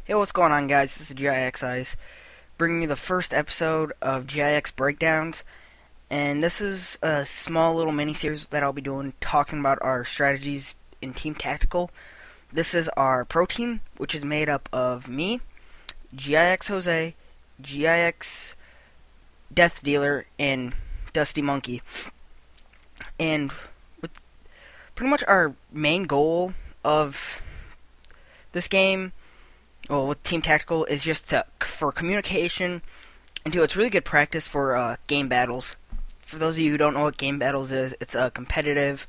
Hey, what's going on, guys? This is GIxIce, bringing you the first episode of GIx Breakdowns, and this is a small little mini-series that I'll be doing, talking about our strategies in Team Tactical. This is our pro team, which is made up of me, GIx Jose, GIx Death Dealer, and GIxDustymonkey. And with pretty much our main goal of this game, well, with Team Tactical, is just for communication, and it's really good practice for game battles. For those of you who don't know what game battles is, it's a competitive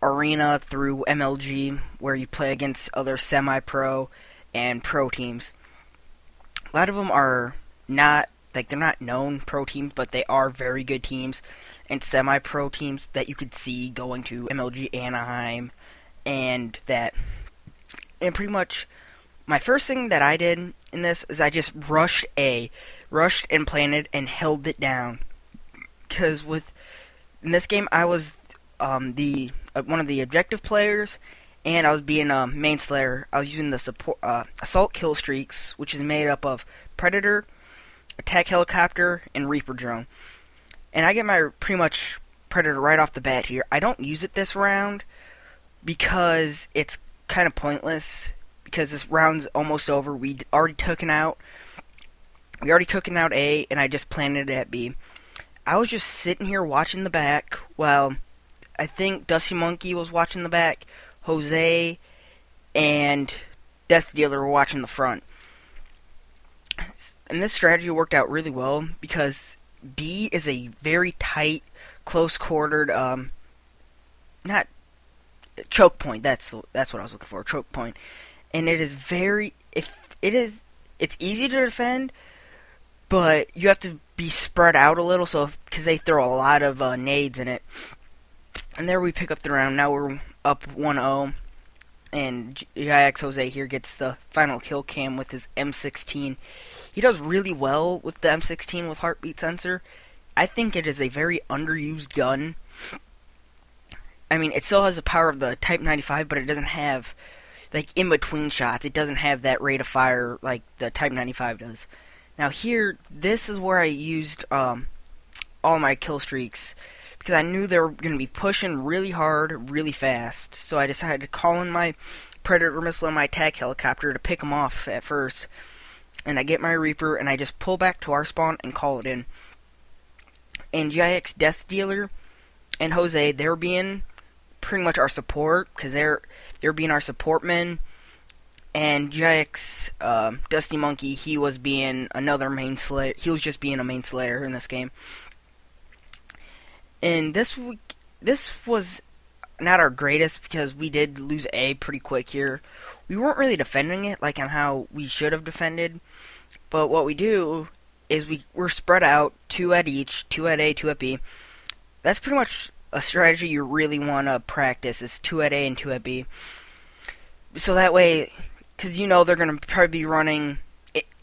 arena through MLG where you play against other semi-pro and pro teams. A lot of them are not, they're not known pro teams, but they are very good teams and semi-pro teams that you could see going to MLG Anaheim, and pretty much my first thing that I did in this is I just rushed and planted and held it down. Because in this game I was one of the objective players, and I was being a main slayer. I was using the support assault kill streaks, which is made up of Predator, attack helicopter, and Reaper drone. And I get my pretty much Predator right off the bat here. I don't use it this round because it's kind of pointless, because this round's almost over. We already took it out A, and I just planted it at B. I was just sitting here watching the back while I think GIxDustymonkey was watching the back, Jose and Death Dealer were watching the front. And this strategy worked out really well because B is a very tight, close-quartered, not choke point. That's what I was looking for, choke point. And it is it's easy to defend, but you have to be spread out a little, so because they throw a lot of nades in it. And there we pick up the round. Now we're up 1-0, and GIx Jose here gets the final kill cam with his M16. He does really well with the M16 with heartbeat sensor. I think it is a very underused gun. I mean, it still has the power of the Type 95, but it doesn't have, like, in between shots, it doesn't have that rate of fire like the Type 95 does. Now here, this is where I used all my kill streaks, because I knew they were going to be pushing really hard, really fast. So I decided to call in my Predator missile and my attack helicopter to pick them off at first. And I get my Reaper, and I just pull back to our spawn and call it in. And GIx Death Dealer and Jose, they're being pretty much our support, because they're being our support men. And GIx GIxDustymonkey, he was being another main slayer. He was just being a main slayer in this game. And this was not our greatest, because we did lose A pretty quick here. We weren't really defending it like on how we should have defended. But what we do is we're spread out, 2 at each, 2 at A, 2 at B. That's pretty much a strategy you really want to practice, is 2 at A and 2 at B. So that way, because you know they're going to probably be running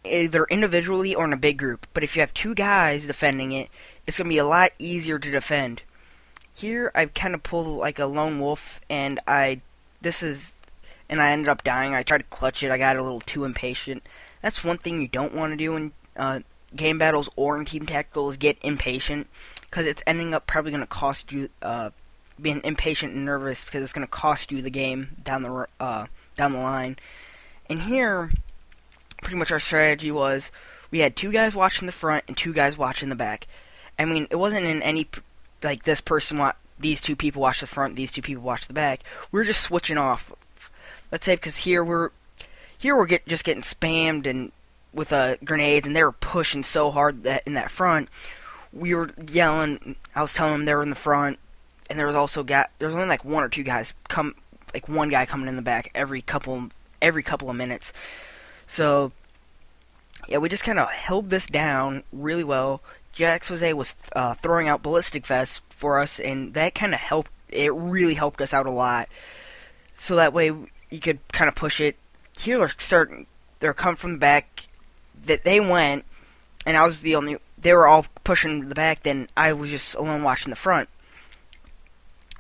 either individually or in a big group. But if you have 2 guys defending it, it's going to be a lot easier to defend. Here, I kind of pulled like a lone wolf, and I ended up dying. I tried to clutch it. I got a little too impatient. That's one thing you don't want to do in game battles or in Team Tactical, is get impatient, because it's ending up probably going to cost you, being impatient and nervous, because it's going to cost you the game down the line. And here, pretty much our strategy was, we had 2 guys watching the front and 2 guys watching the back. I mean, it wasn't in any, like, these 2 people watch the front, these 2 people watch the back. We were just switching off. Let's say, because here we're just getting spammed and with grenades, and they were pushing so hard that in that front, we were yelling. I was telling them they were in the front, and there was only like 1 or 2 guys one guy coming in the back every couple of minutes. So yeah, we just kind of held this down really well. GIx Jose was throwing out ballistic vests for us, and that kind of helped. It really helped us out a lot. So that way you could kind of push it. Here they're coming from the back. That they went, and I was the only. They were all pushing the back. Then I was just alone watching the front.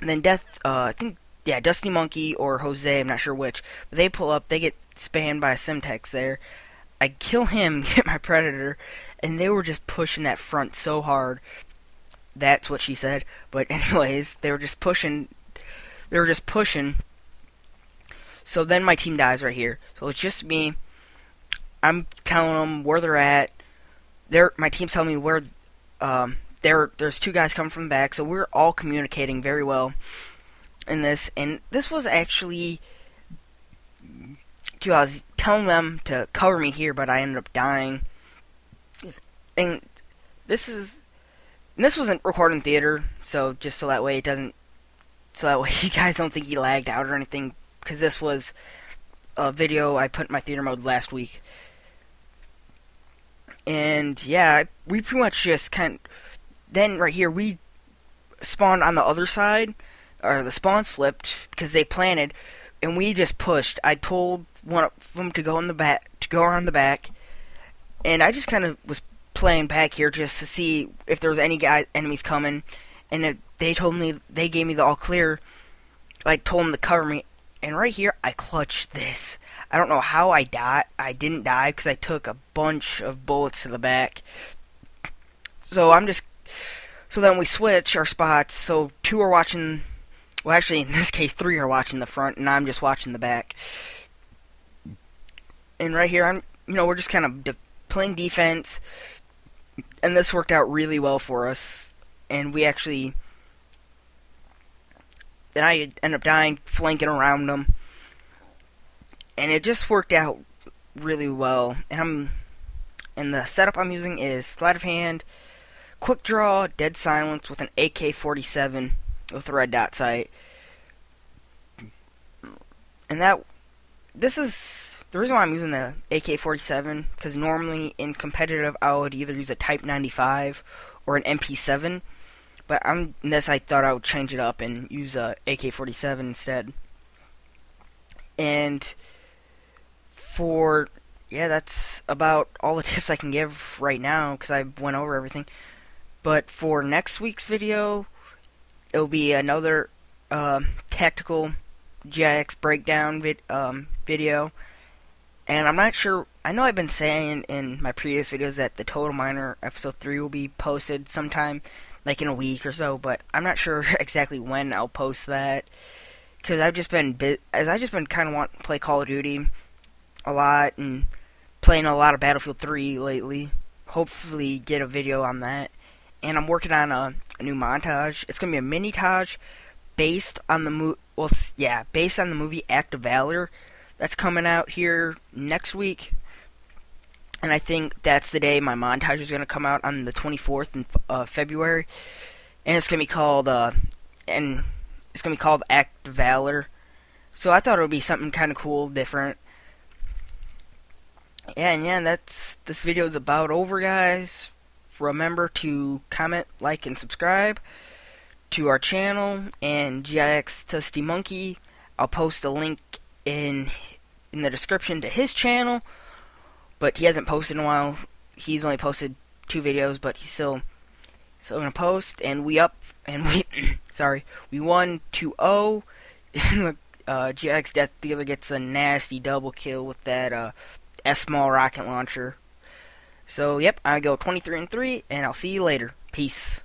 And then I think yeah, Dusty Monkey or Jose, I'm not sure which. But they pull up, they get spammed by a Simtex there. I kill him, get my Predator, and they were just pushing that front so hard. That's what she said. But anyways, they were just pushing. So then my team dies right here. So it's just me. I'm telling them where they're at. My team's telling me where. There's two guys coming from the back. So we're all communicating very well in this. And this was actually. I was telling them to cover me here, but I ended up dying. And this wasn't recorded in theater, so just so that way it doesn't. So that way you guys don't think he lagged out or anything, because this was a video I put in my theater mode last week. And yeah, we pretty much just then right here we spawned on the other side, or the spawns flipped because they planted, and we just pushed. I told one of them to go around the back, and I just kind of was playing back here just to see if there was any enemies coming, and they gave me the all clear. I told them to cover me, and right here I clutched this. I don't know how I didn't die because I took a bunch of bullets to the back. So then we switch our spots. So two are watching. Well, actually, in this case, three are watching the front, and I'm just watching the back. And right here, we're just kind of playing defense, and this worked out really well for us. And we actually, then I ended up dying, flanking around them, and it just worked out really well. And the setup I'm using is sleight of hand, quick draw, dead silence with an AK-47 with a red dot sight. And this is the reason why I'm using the AK-47, because normally in competitive I would either use a Type 95 or an MP7, but in this I thought I would change it up and use a AK-47 instead. And that's about all the tips I can give right now, because I went over everything. But for next week's video, it'll be another tactical GIx breakdown video. And I'm not sure, I know I've been saying in my previous videos that the Total Miner episode 3 will be posted sometime, like in a week or so, but I'm not sure exactly when I'll post that, because I've just been kind of wanting to play Call of Duty a lot, and playing a lot of Battlefield 3 lately. Hopefully get a video on that. And I'm working on a new montage. It's going to be a mini-tage based on the movie Act of Valor that's coming out here next week. And I think that's the day my montage is going to come out, on the 24th of February. And it's going to be called Act of Valor. So I thought it would be something kind of cool, different. And this video is about over, guys. Remember to comment, like, and subscribe to our channel and GIxDustymonkey. I'll post a link in the description to his channel, but he hasn't posted in a while. He's only posted 2 videos, but he's still gonna post. And we won 2-0. GIx Death Dealer gets a nasty double kill with that S-Small rocket launcher. So, yep, I go 23-3, and I'll see you later. Peace.